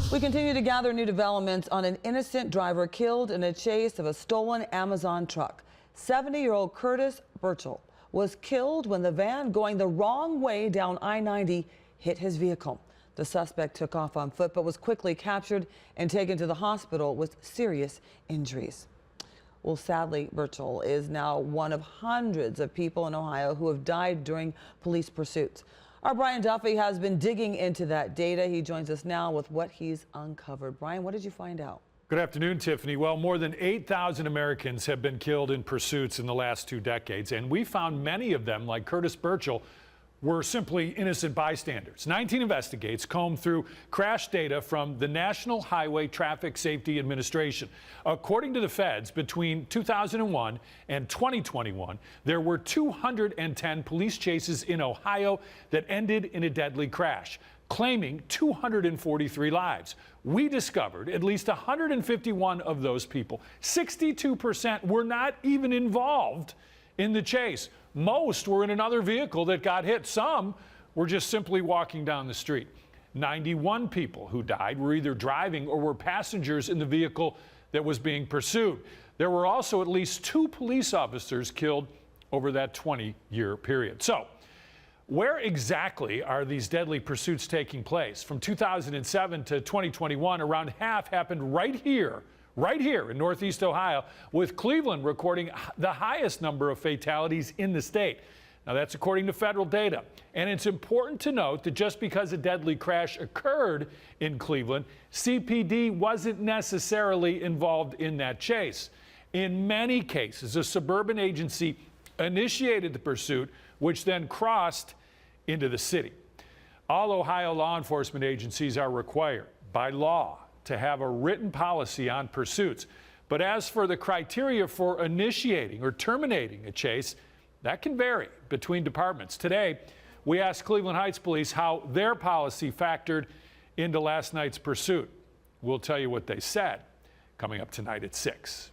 We continue to gather new developments on an innocent driver killed in a chase of a stolen Amazon truck. 70-year-old Curtis Burchell was killed when the van going the wrong way down I-90 hit his vehicle. The suspect took off on foot but was quickly captured and taken to the hospital with serious injuries. Well, sadly, Burchell is now one of hundreds of people in Ohio who have died during police pursuits. Our Brian Duffy has been digging into that data. He joins us now with what he's uncovered. Brian, what did you find out? Good afternoon, Tiffany. Well, more than 8,000 Americans have been killed in pursuits in the last 2 decades, and we found many of them, like Curtis Burchell, were simply innocent bystanders. 19 investigates combed through crash data from the National Highway Traffic Safety Administration. According to the feds, between 2001 and 2021, there were 210 police chases in Ohio that ended in a deadly crash, claiming 243 lives. We discovered at least 151 of those people. 62% were not even involved in the chase. Most were in another vehicle that got hit. Some were just simply walking down the street. 91 people who died were either driving or were passengers in the vehicle that was being pursued. There were also at least 2 police officers killed over that 20-year period. So, where exactly are these deadly pursuits taking place? From 2007 to 2021, around half happened right here in Northeast Ohio, with Cleveland recording the highest number of fatalities in the state. Now, that's according to federal data. And it's important to note that just because a deadly crash occurred in Cleveland, CPD wasn't necessarily involved in that chase. In many cases, a suburban agency initiated the pursuit, which then crossed into the city. All Ohio law enforcement agencies are required by law to have a written policy on pursuits. But as for the criteria for initiating or terminating a chase, that can vary between departments. Today, we asked Cleveland Heights Police how their policy factored into last night's pursuit. We'll tell you what they said coming up tonight at 6.